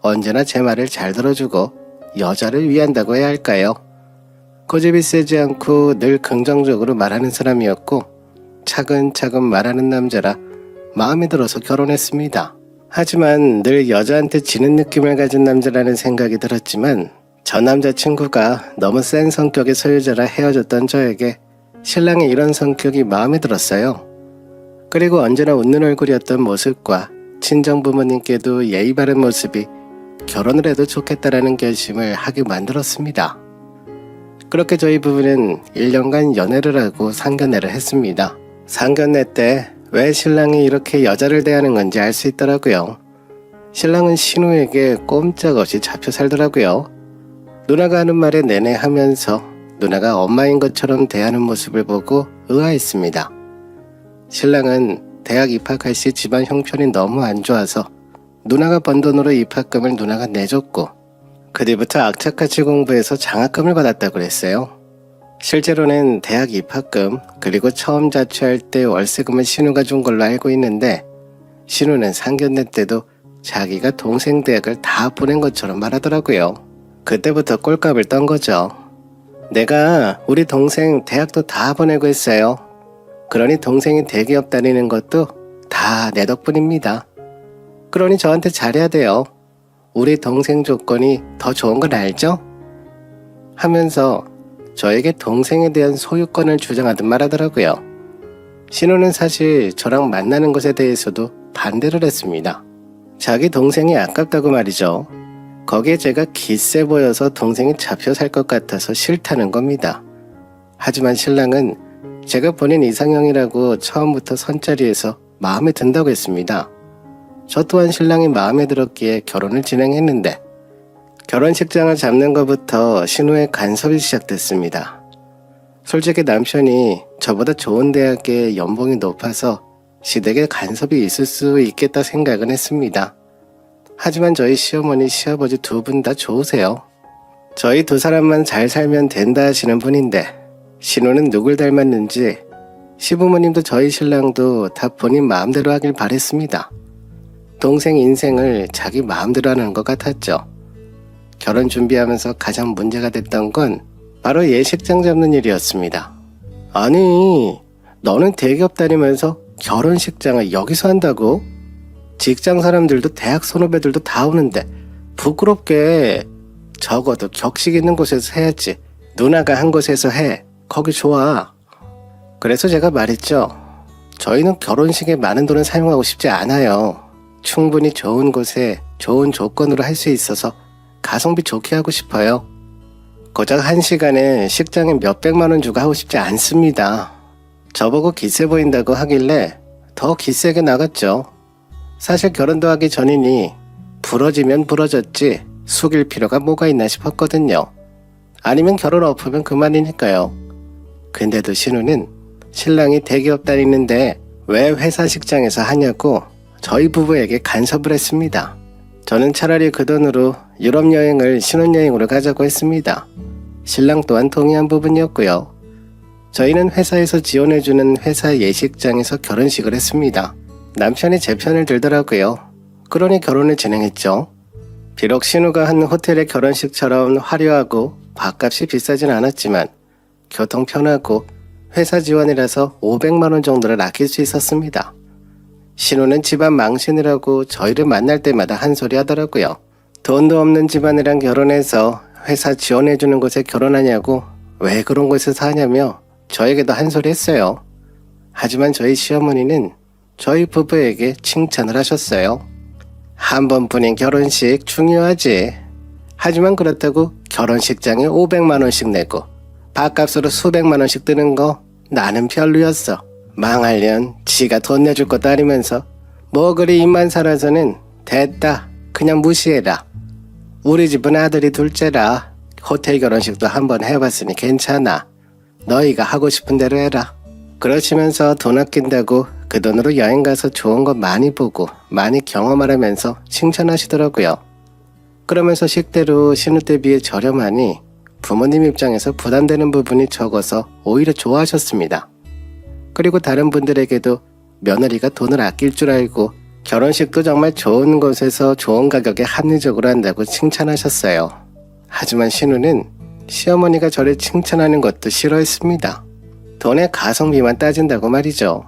언제나 제 말을 잘 들어주고 여자를 위한다고 해야 할까요? 고집이 세지 않고 늘 긍정적으로 말하는 사람이었고 차근차근 말하는 남자라 마음에 들어서 결혼했습니다. 하지만 늘 여자한테 지는 느낌을 가진 남자라는 생각이 들었지만 저 남자친구가 너무 센 성격의 소유자라 헤어졌던 저에게 신랑의 이런 성격이 마음에 들었어요. 그리고 언제나 웃는 얼굴이었던 모습과 친정 부모님께도 예의 바른 모습이 결혼을 해도 좋겠다라는 결심을 하게 만들었습니다. 그렇게 저희 부부는 1년간 연애를 하고 상견례를 했습니다. 상견례 때 왜 신랑이 이렇게 여자를 대하는 건지 알 수 있더라고요. 신랑은 신우에게 꼼짝없이 잡혀 살더라고요. 누나가 하는 말에 내내 하면서 누나가 엄마인 것처럼 대하는 모습을 보고 의아했습니다. 신랑은 대학 입학할 시 집안 형편이 너무 안 좋아서 누나가 번 돈으로 입학금을 누나가 내줬고 그 뒤부터 악착같이 공부해서 장학금을 받았다고 그랬어요. 실제로는 대학 입학금 그리고 처음 자취할 때 월세금을 신우가 준 걸로 알고 있는데 신우는 상견례 때도 자기가 동생 대학을 다 보낸 것처럼 말하더라고요. 그때부터 꼴값을 떤 거죠. 내가 우리 동생 대학도 다 보내고 했어요. 그러니 동생이 대기업 다니는 것도 다 내 덕분입니다. 그러니 저한테 잘해야 돼요. 우리 동생 조건이 더 좋은 건 알죠? 하면서 저에게 동생에 대한 소유권을 주장하듯 말하더라고요. 신우는 사실 저랑 만나는 것에 대해서도 반대를 했습니다. 자기 동생이 아깝다고 말이죠. 거기에 제가 기세 보여서 동생이 잡혀 살 것 같아서 싫다는 겁니다. 하지만 신랑은 제가 본인 이상형이라고 처음부터 선자리에서 마음에 든다고 했습니다. 저 또한 신랑이 마음에 들었기에 결혼을 진행했는데 결혼식장을 잡는 것부터 신우의 간섭이 시작됐습니다. 솔직히 남편이 저보다 좋은 대학의 연봉이 높아서 시댁에 간섭이 있을 수 있겠다 생각은 했습니다. 하지만 저희 시어머니, 시아버지 두 분 다 좋으세요. 저희 두 사람만 잘 살면 된다 하시는 분인데 신우는 누굴 닮았는지 시부모님도 저희 신랑도 다 본인 마음대로 하길 바랬습니다. 동생 인생을 자기 마음대로 하는 것 같았죠. 결혼 준비하면서 가장 문제가 됐던 건 바로 예식장 잡는 일이었습니다. 아니, 너는 대기업 다니면서 결혼식장을 여기서 한다고? 직장 사람들도 대학 선후배들도 다 오는데 부끄럽게 적어도 격식 있는 곳에서 해야지. 누나가 한 곳에서 해. 거기 좋아. 그래서 제가 말했죠. 저희는 결혼식에 많은 돈을 사용하고 싶지 않아요. 충분히 좋은 곳에 좋은 조건으로 할 수 있어서 가성비 좋게 하고 싶어요. 고작 1시간에 식장에 몇백만 원 주고 하고 싶지 않습니다. 저보고 기세 보인다고 하길래 더 기세게 나갔죠. 사실 결혼도 하기 전이니 부러지면 부러졌지 숙일 필요가 뭐가 있나 싶었거든요. 아니면 결혼 엎으면 그만이니까요. 근데도 신우는 신랑이 대기업 다니는데 왜 회사 식장에서 하냐고 저희 부부에게 간섭을 했습니다. 저는 차라리 그 돈으로 유럽 여행을 신혼여행으로 가자고 했습니다. 신랑 또한 동의한 부분이었고요. 저희는 회사에서 지원해주는 회사 예식장에서 결혼식을 했습니다. 남편이 제 편을 들더라고요. 그러니 결혼을 진행했죠. 비록 신우가 한 호텔의 결혼식처럼 화려하고 밥값이 비싸진 않았지만 교통 편하고 회사 지원이라서 500만 원 정도를 아낄 수 있었습니다. 신우는 집안 망신이라고 저희를 만날 때마다 한 소리 하더라고요. 돈도 없는 집안이랑 결혼해서 회사 지원해주는 곳에 결혼하냐고 왜 그런 곳에서 하냐며 저에게도 한 소리 했어요. 하지만 저희 시어머니는 저희 부부에게 칭찬을 하셨어요. 한 번뿐인 결혼식 중요하지. 하지만 그렇다고 결혼식장에 500만 원씩 내고 밥값으로 수백만 원씩 드는 거 나는 별로였어. 망하련 지가 돈 내줄 것도 아니면서 뭐 그리 입만 살아서는 됐다 그냥 무시해라. 우리 집은 아들이 둘째라. 호텔 결혼식도 한번 해봤으니 괜찮아. 너희가 하고 싶은 대로 해라. 그러시면서 돈 아낀다고 그 돈으로 여행 가서 좋은 거 많이 보고 많이 경험하라면서 칭찬하시더라고요. 그러면서 식대로 신우 때 비해 저렴하니 부모님 입장에서 부담되는 부분이 적어서 오히려 좋아하셨습니다. 그리고 다른 분들에게도 며느리가 돈을 아낄 줄 알고 결혼식도 정말 좋은 곳에서 좋은 가격에 합리적으로 한다고 칭찬하셨어요. 하지만 신우는 시어머니가 저를 칭찬하는 것도 싫어했습니다. 돈의 가성비만 따진다고 말이죠.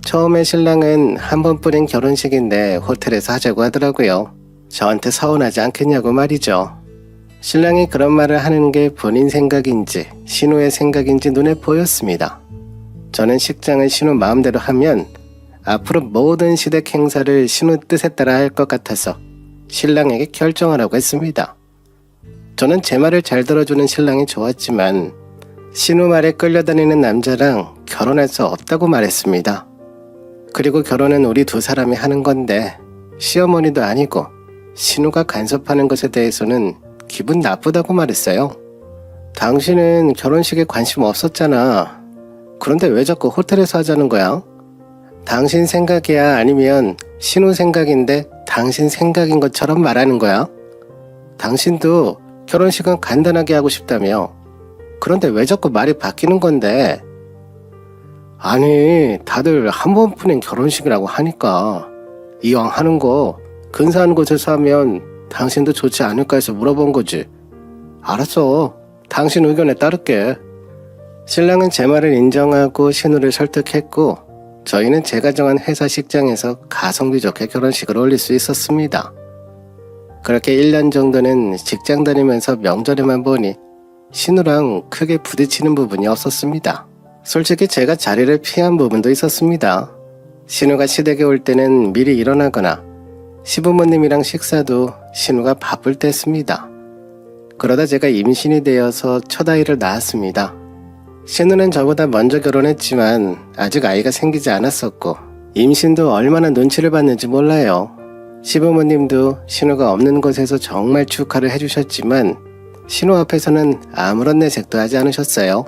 처음에 신랑은 한 번뿐인 결혼식인데 호텔에서 하자고 하더라고요. 저한테 서운하지 않겠냐고 말이죠. 신랑이 그런 말을 하는 게 본인 생각인지 신우의 생각인지 눈에 보였습니다. 저는 식장을 신우 마음대로 하면 앞으로 모든 시댁 행사를 신우 뜻에 따라 할 것 같아서 신랑에게 결정하라고 했습니다. 저는 제 말을 잘 들어주는 신랑이 좋았지만 신우 말에 끌려다니는 남자랑 결혼할 수 없다고 말했습니다. 그리고 결혼은 우리 두 사람이 하는 건데 시어머니도 아니고 신우가 간섭하는 것에 대해서는 기분 나쁘다고 말했어요. 당신은 결혼식에 관심 없었잖아. 그런데 왜 자꾸 호텔에서 하자는 거야? 당신 생각이야 아니면 신우 생각인데 당신 생각인 것처럼 말하는 거야? 당신도 결혼식은 간단하게 하고 싶다며. 그런데 왜 자꾸 말이 바뀌는 건데? 아니, 다들 한 번뿐인 결혼식이라고 하니까 이왕 하는 거 근사한 곳에서 하면 당신도 좋지 않을까 해서 물어본 거지. 알았어. 당신 의견에 따를게. 신랑은 제 말을 인정하고 신우를 설득했고 저희는 제가 정한 회사 식장에서 가성비 좋게 결혼식을 올릴 수 있었습니다. 그렇게 1년 정도는 직장 다니면서 명절에만 보니 신우랑 크게 부딪히는 부분이 없었습니다. 솔직히 제가 자리를 피한 부분도 있었습니다. 신우가 시댁에 올 때는 미리 일어나거나 시부모님이랑 식사도 신우가 바쁠 때 했습니다. 그러다 제가 임신이 되어서 첫 아이를 낳았습니다. 신우는 저보다 먼저 결혼했지만 아직 아이가 생기지 않았었고 임신도 얼마나 눈치를 봤는지 몰라요. 시부모님도 신우가 없는 곳에서 정말 축하를 해주셨지만 신우 앞에서는 아무런 내색도 하지 않으셨어요.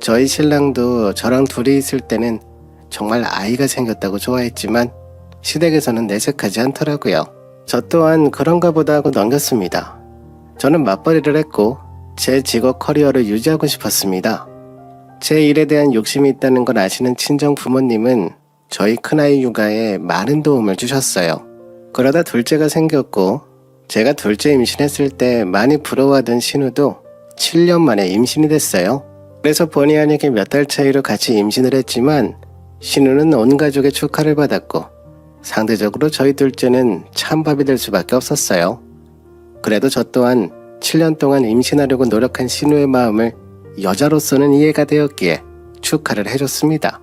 저희 신랑도 저랑 둘이 있을 때는 정말 아이가 생겼다고 좋아했지만 시댁에서는 내색하지 않더라고요. 저 또한 그런가 보다 하고 넘겼습니다. 저는 맞벌이를 했고 제 직업 커리어를 유지하고 싶었습니다. 제 일에 대한 욕심이 있다는 걸 아시는 친정 부모님은 저희 큰아이 육아에 많은 도움을 주셨어요. 그러다 둘째가 생겼고 제가 둘째 임신했을 때 많이 부러워하던 신우도 7년 만에 임신이 됐어요. 그래서 본의 아니게 몇 달 차이로 같이 임신을 했지만 신우는 온 가족의 축하를 받았고 상대적으로 저희 둘째는 찬밥이 될 수밖에 없었어요. 그래도 저 또한 7년 동안 임신하려고 노력한 신우의 마음을 여자로서는 이해가 되었기에 축하를 해줬습니다.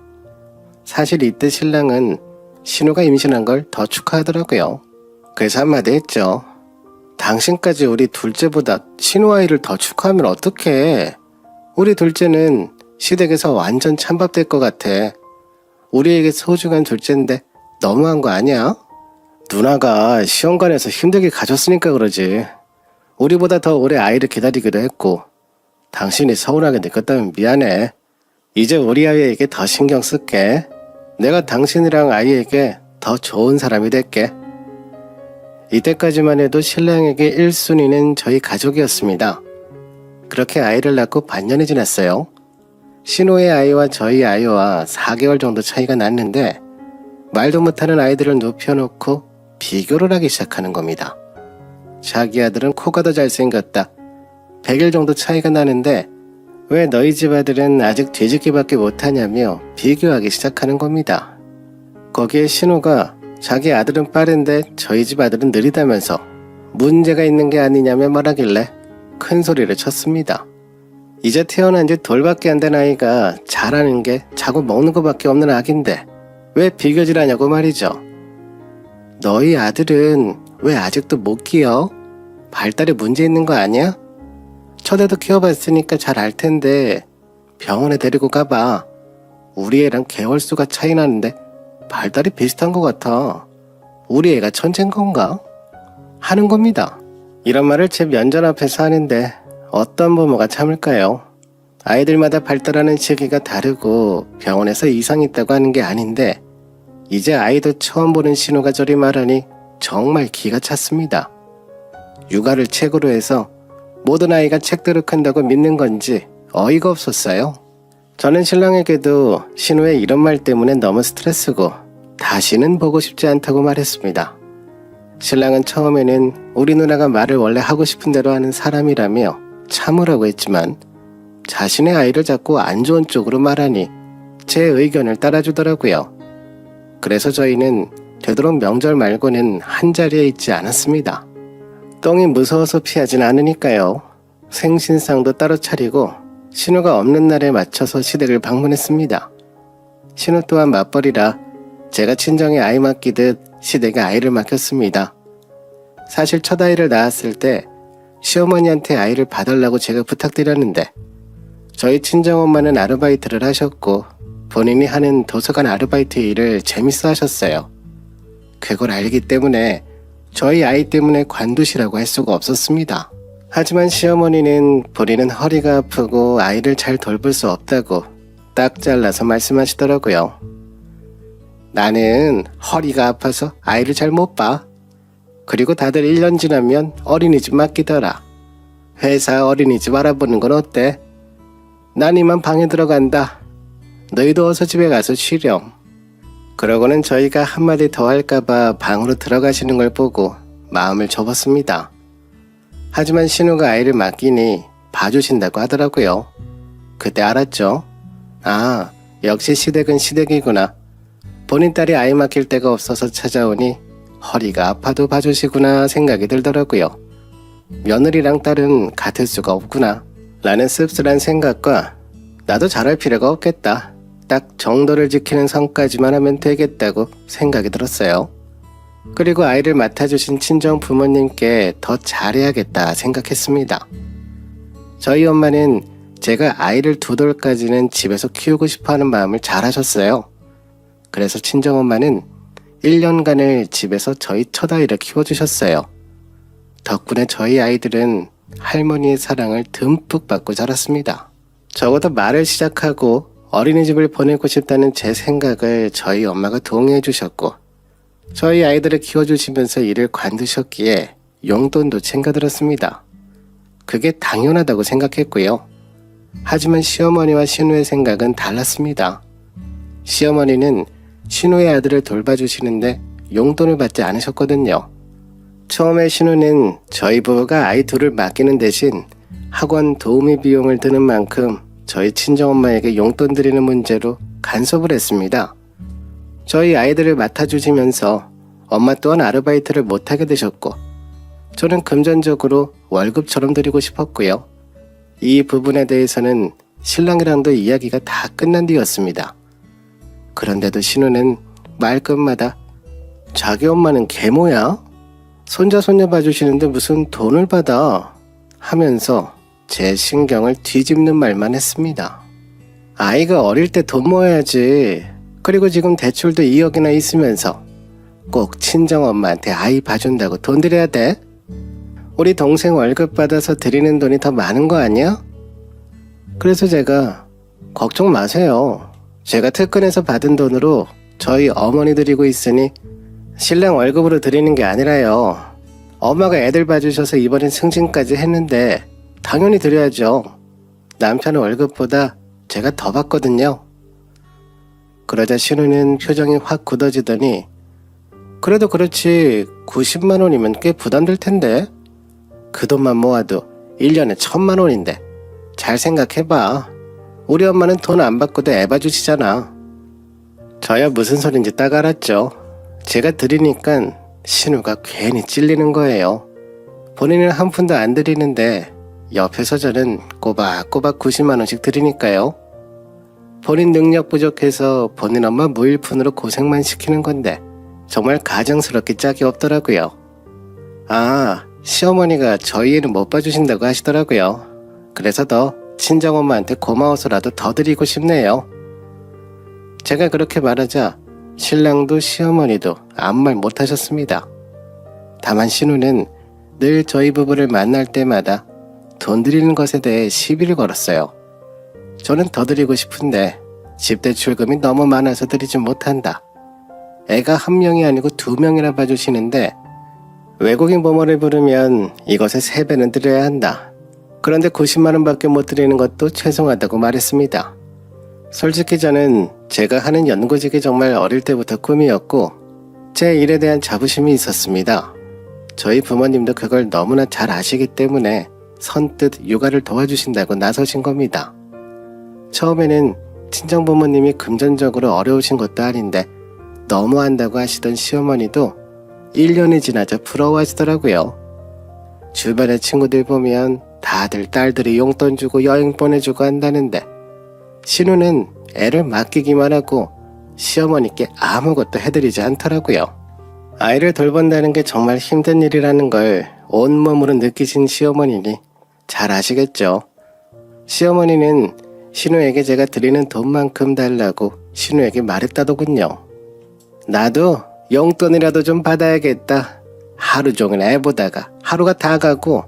사실 이때 신랑은 신우가 임신한 걸 더 축하하더라고요. 그래서 한마디 했죠. 당신까지 우리 둘째보다 신우 아이를 더 축하하면 어떡해. 우리 둘째는 시댁에서 완전 찬밥 될 것 같아. 우리에게 소중한 둘째인데 너무한 거 아니야? 누나가 시험관에서 힘들게 가졌으니까 그러지. 우리보다 더 오래 아이를 기다리기도 했고 당신이 서운하게 느꼈다면 미안해. 이제 우리 아이에게 더 신경 쓸게. 내가 당신이랑 아이에게 더 좋은 사람이 될게. 이때까지만 해도 신랑에게 1순위는 저희 가족이었습니다. 그렇게 아이를 낳고 반년이 지났어요. 신우의 아이와 저희 아이와 4개월 정도 차이가 났는데 말도 못하는 아이들을 눕혀놓고 비교를 하기 시작하는 겁니다. 자기 아들은 코가 더 잘생겼다. 100일 정도 차이가 나는데 왜 너희 집 아들은 아직 뒤집기밖에 못하냐며 비교하기 시작하는 겁니다. 거기에 신우가 자기 아들은 빠른데 저희 집 아들은 느리다면서 문제가 있는 게 아니냐며 말하길래 큰 소리를 쳤습니다. 이제 태어난 지 돌밖에 안 된 아이가 잘하는 게 자고 먹는 것밖에 없는 아기인데 왜 비교질하냐고 말이죠. 너희 아들은 왜 아직도 못 키워? 발달에 문제 있는 거 아니야? 첫 애도 키워봤으니까 잘 알 텐데 병원에 데리고 가봐. 우리 애랑 개월수가 차이 나는데 발달이 비슷한 것 같아. 우리 애가 천재인 건가? 하는 겁니다. 이런 말을 제 면전 앞에서 하는데 어떤 부모가 참을까요? 아이들마다 발달하는 시기가 다르고 병원에서 이상이 있다고 하는 게 아닌데 이제 아이도 처음 보는 신우가 저리 말하니 정말 기가 찼습니다. 육아를 책으로 해서 모든 아이가 책대로 큰다고 믿는 건지 어이가 없었어요. 저는 신랑에게도 신우의 이런 말 때문에 너무 스트레스고 다시는 보고 싶지 않다고 말했습니다. 신랑은 처음에는 우리 누나가 말을 원래 하고 싶은 대로 하는 사람이라며 참으라고 했지만 자신의 아이를 자꾸 안 좋은 쪽으로 말하니 제 의견을 따라주더라고요. 그래서 저희는 되도록 명절 말고는 한자리에 있지 않았습니다. 똥이 무서워서 피하진 않으니까요. 생신상도 따로 차리고 신우가 없는 날에 맞춰서 시댁을 방문했습니다. 신우 또한 맞벌이라 제가 친정에 아이 맡기듯 시댁에 아이를 맡겼습니다. 사실 첫 아이를 낳았을 때 시어머니한테 아이를 봐달라고 제가 부탁드렸는데 저희 친정엄마는 아르바이트를 하셨고 본인이 하는 도서관 아르바이트 일을 재밌어 하셨어요. 그걸 알기 때문에 저희 아이 때문에 관두시라고 할 수가 없었습니다. 하지만 시어머니는 본인은 허리가 아프고 아이를 잘 돌볼 수 없다고 딱 잘라서 말씀하시더라고요. 나는 허리가 아파서 아이를 잘 못 봐. 그리고 다들 1년 지나면 어린이집 맡기더라. 회사 어린이집 알아보는 건 어때? 난 이만 방에 들어간다. 너희도 어서 집에 가서 쉬렴. 그러고는 저희가 한마디 더 할까봐 방으로 들어가시는 걸 보고 마음을 접었습니다. 하지만 신우가 아이를 맡기니 봐주신다고 하더라고요. 그때 알았죠. 아, 역시 시댁은 시댁이구나. 본인 딸이 아이 맡길 데가 없어서 찾아오니 허리가 아파도 봐주시구나 생각이 들더라고요. 며느리랑 딸은 같을 수가 없구나 라는 씁쓸한 생각과 나도 잘할 필요가 없겠다. 딱 정도를 지키는 선까지만 하면 되겠다고 생각이 들었어요. 그리고 아이를 맡아주신 친정 부모님께 더 잘해야겠다 생각했습니다. 저희 엄마는 제가 아이를 2돌까지는 집에서 키우고 싶어하는 마음을 잘 하셨어요. 그래서 친정엄마는 1년간을 집에서 저희 첫 아이를 키워주셨어요. 덕분에 저희 아이들은 할머니의 사랑을 듬뿍 받고 자랐습니다. 적어도 말을 시작하고 어린이집을 보내고 싶다는 제 생각을 저희 엄마가 동의해 주셨고 저희 아이들을 키워주시면서 일을 관두셨기에 용돈도 챙겨들었습니다. 그게 당연하다고 생각했고요. 하지만 시어머니와 신우의 생각은 달랐습니다. 시어머니는 신우의 아들을 돌봐주시는데 용돈을 받지 않으셨거든요. 처음에 신우는 저희 부부가 아이 둘을 맡기는 대신 학원 도우미 비용을 드는 만큼 저희 친정엄마에게 용돈 드리는 문제로 간섭을 했습니다. 저희 아이들을 맡아주시면서 엄마 또한 아르바이트를 못하게 되셨고 저는 금전적으로 월급처럼 드리고 싶었고요. 이 부분에 대해서는 신랑이랑도 이야기가 다 끝난 뒤였습니다. 그런데도 신우는 말끝마다 자기 엄마는 계모야? 손자 손녀 봐주시는데 무슨 돈을 받아? 하면서 제 신경을 뒤집는 말만 했습니다. 아이가 어릴 때 돈 모아야지. 그리고 지금 대출도 2억이나 있으면서 꼭 친정엄마한테 아이 봐준다고 돈 드려야 돼? 우리 동생 월급 받아서 드리는 돈이 더 많은 거 아니야? 그래서 제가 걱정 마세요. 제가 특근에서 받은 돈으로 저희 어머니 드리고 있으니 신랑 월급으로 드리는 게 아니라요. 엄마가 애들 봐주셔서 이번엔 승진까지 했는데 당연히 드려야죠. 남편 월급보다 제가 더 받거든요. 그러자 신우는 표정이 확 굳어지더니 그래도 그렇지 90만 원이면 꽤 부담될 텐데 그 돈만 모아도 1년에 1000만 원인데 잘 생각해봐. 우리 엄마는 돈 안 받고도 애 봐주시잖아. 저야 무슨 소린지 딱 알았죠. 제가 드리니까 신우가 괜히 찔리는 거예요. 본인은 한 푼도 안 드리는데 옆에서 저는 꼬박꼬박 90만 원씩 드리니까요. 본인 능력 부족해서 본인 엄마 무일푼으로 고생만 시키는 건데 정말 가정스럽게 짝이 없더라고요. 아, 시어머니가 저희 애는 못 봐주신다고 하시더라고요. 그래서 더 친정엄마한테 고마워서라도 더 드리고 싶네요. 제가 그렇게 말하자 신랑도 시어머니도 아무 말 못하셨습니다. 다만 신우는 늘 저희 부부를 만날 때마다 돈 드리는 것에 대해 시비를 걸었어요. 저는 더 드리고 싶은데 집대출금이 너무 많아서 드리지 못한다. 애가 1명이 아니고 2명이나 봐주시는데 외국인 부모를 부르면 이것의 3배는 드려야 한다. 그런데 90만 원밖에 못 드리는 것도 죄송하다고 말했습니다. 솔직히 저는 제가 하는 연구직이 정말 어릴 때부터 꿈이었고 제 일에 대한 자부심이 있었습니다. 저희 부모님도 그걸 너무나 잘 아시기 때문에 선뜻 육아를 도와주신다고 나서신 겁니다. 처음에는 친정부모님이 금전적으로 어려우신 것도 아닌데 너무한다고 하시던 시어머니도 1년이 지나자 부러워하시더라고요. 주변의 친구들 보면 다들 딸들이 용돈 주고 여행 보내주고 한다는데 신우는 애를 맡기기만 하고 시어머니께 아무것도 해드리지 않더라고요. 아이를 돌본다는 게 정말 힘든 일이라는 걸 온몸으로 느끼신 시어머니니 잘 아시겠죠. 시어머니는 신우에게 제가 드리는 돈만큼 달라고 신우에게 말했다더군요. 나도 용돈이라도 좀 받아야겠다. 하루 종일 애 보다가 하루가 다 가고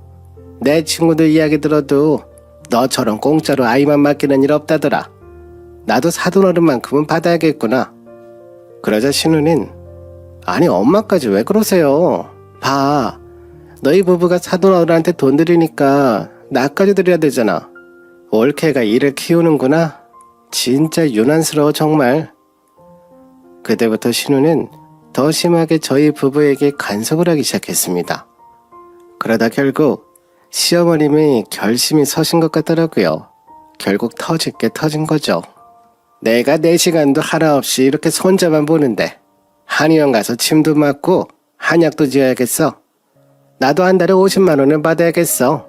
내 친구들 이야기 들어도 너처럼 공짜로 아이만 맡기는 일 없다더라. 나도 사돈어른만큼은 받아야겠구나. 그러자 신우는 아니 엄마까지 왜 그러세요? 봐. 너희 부부가 사돈어른한테 돈 드리니까 나까지 드려야 되잖아. 올케가 이를 키우는구나. 진짜 유난스러워 정말. 그때부터 신우는 더 심하게 저희 부부에게 간섭을 하기 시작했습니다. 그러다 결국 시어머님이 결심이 서신 것 같더라고요. 결국 터질 게 터진 거죠. 내가 내 시간도 하나 없이 이렇게 손자만 보는데 한의원 가서 침도 맞고 한약도 지어야겠어. 나도 한 달에 50만 원을 받아야겠어.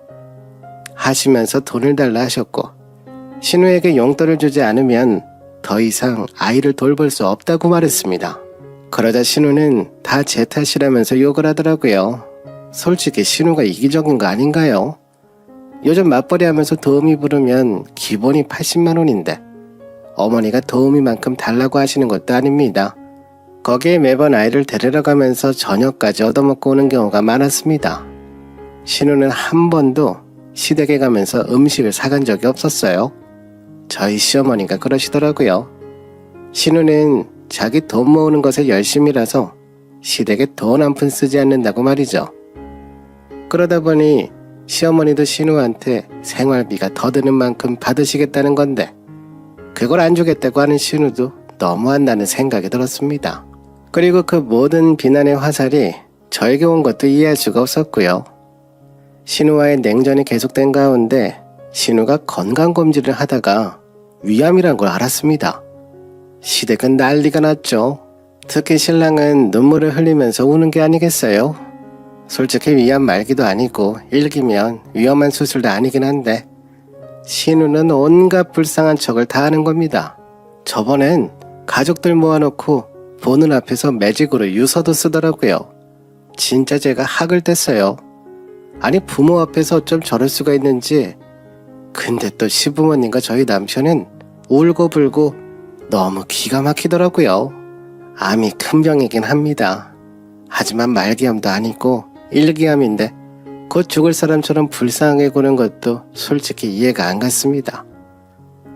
하시면서 돈을 달라 하셨고 신우에게 용돈을 주지 않으면 더 이상 아이를 돌볼 수 없다고 말했습니다. 그러자 신우는 다 제 탓이라면서 욕을 하더라고요. 솔직히 신우가 이기적인 거 아닌가요? 요즘 맞벌이 하면서 도우미 부르면 기본이 80만 원인데 어머니가 도우미만큼 달라고 하시는 것도 아닙니다. 거기에 매번 아이를 데리러 가면서 저녁까지 얻어먹고 오는 경우가 많았습니다. 신우는 한 번도 시댁에 가면서 음식을 사간 적이 없었어요. 저희 시어머니가 그러시더라고요. 신우는 자기 돈 모으는 것에 열심이라서 시댁에 돈 한 푼 쓰지 않는다고 말이죠. 그러다 보니 시어머니도 신우한테 생활비가 더 드는 만큼 받으시겠다는 건데 그걸 안 주겠다고 하는 신우도 너무한다는 생각이 들었습니다. 그리고 그 모든 비난의 화살이 저에게 온 것도 이해할 수가 없었고요. 신우와의 냉전이 계속된 가운데 신우가 건강검진을 하다가 위암이란 걸 알았습니다. 시댁은 난리가 났죠. 특히 신랑은 눈물을 흘리면서 우는 게 아니겠어요? 솔직히 위암 말기도 아니고 1기면 위험한 수술도 아니긴 한데 신우는 온갖 불쌍한 척을 다 하는 겁니다. 저번엔 가족들 모아놓고 보는 앞에서 매직으로 유서도 쓰더라고요. 진짜 제가 학을 뗐어요. 아니 부모 앞에서 어쩜 저럴 수가 있는지. 근데 또 시부모님과 저희 남편은 울고불고 너무 기가 막히더라고요. 암이 큰 병이긴 합니다. 하지만 말기암도 아니고 1기암인데 곧 죽을 사람처럼 불쌍하게 구는 것도 솔직히 이해가 안 갔습니다.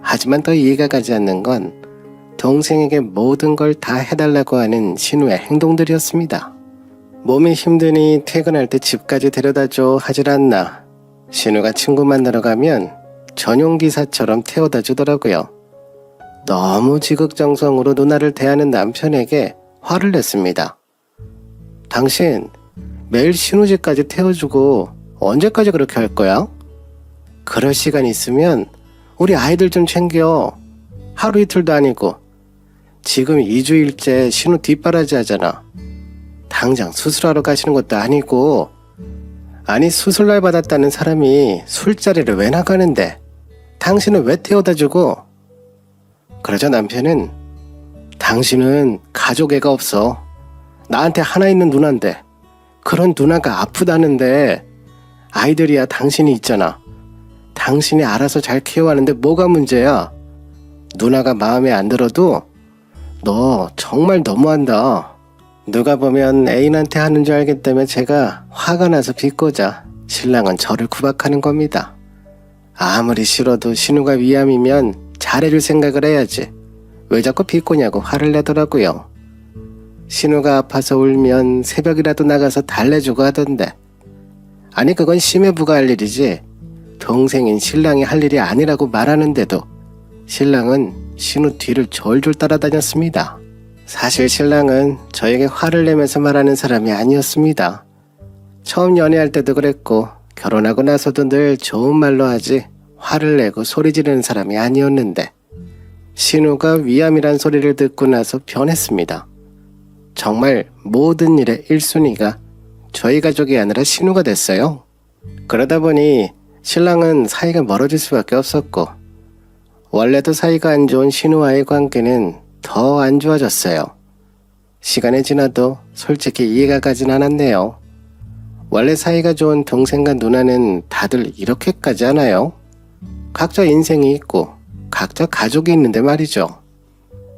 하지만 더 이해가 가지 않는 건 동생에게 모든 걸 다 해달라고 하는 신우의 행동들이었습니다. 몸이 힘드니 퇴근할 때 집까지 데려다줘 하질 않나. 신우가 친구 만나러 가면 전용기사처럼 태워다 주더라고요. 너무 지극정성으로 누나를 대하는 남편에게 화를 냈습니다. 당신 매일 신우 집까지 태워주고 언제까지 그렇게 할 거야? 그럴 시간 있으면 우리 아이들 좀 챙겨. 하루 이틀도 아니고 지금 2주일째 신우 뒷바라지 하잖아. 당장 수술하러 가시는 것도 아니고. 아니 수술날 받았다는 사람이 술자리를 왜 나가는데 당신은 왜 태워다 주고? 그러자 남편은 당신은 가족 애가 없어. 나한테 하나 있는 누나인데 그런 누나가 아프다는데 아이들이야 당신이 있잖아. 당신이 알아서 잘 케어하는데 뭐가 문제야? 누나가 마음에 안 들어도 너 정말 너무한다. 누가 보면 애인한테 하는 줄 알겠다며 제가 화가 나서 비꼬자 신랑은 저를 구박하는 겁니다. 아무리 싫어도 신우가 위암이면 잘해줄 생각을 해야지. 왜 자꾸 비꼬냐고 화를 내더라고요. 신우가 아파서 울면 새벽이라도 나가서 달래주고 하던데. 아니 그건 시매부가 할 일이지 동생인 신랑이 할 일이 아니라고 말하는데도 신랑은 신우 뒤를 졸졸 따라다녔습니다. 사실 신랑은 저에게 화를 내면서 말하는 사람이 아니었습니다. 처음 연애할 때도 그랬고 결혼하고 나서도 늘 좋은 말로 하지 화를 내고 소리 지르는 사람이 아니었는데 신우가 위암이란 소리를 듣고 나서 변했습니다. 정말 모든 일의 1순위가 저희 가족이 아니라 신우가 됐어요. 그러다 보니 신랑은 사이가 멀어질 수밖에 없었고 원래도 사이가 안 좋은 신우와의 관계는 더 안 좋아졌어요. 시간이 지나도 솔직히 이해가 가진 않았네요. 원래 사이가 좋은 동생과 누나는 다들 이렇게까지 하나요? 각자 인생이 있고 각자 가족이 있는데 말이죠.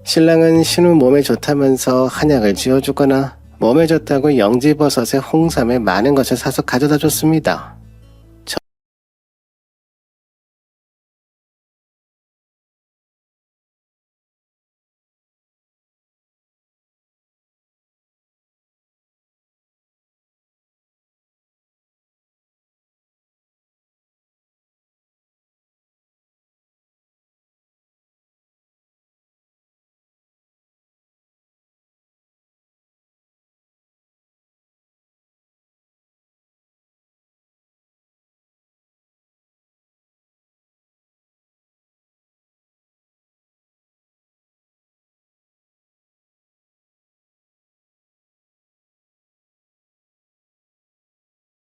신랑은 신우 몸에 좋다면서 한약을 지어주거나 몸에 좋다고 영지버섯에 홍삼에 많은 것을 사서 가져다 줬습니다.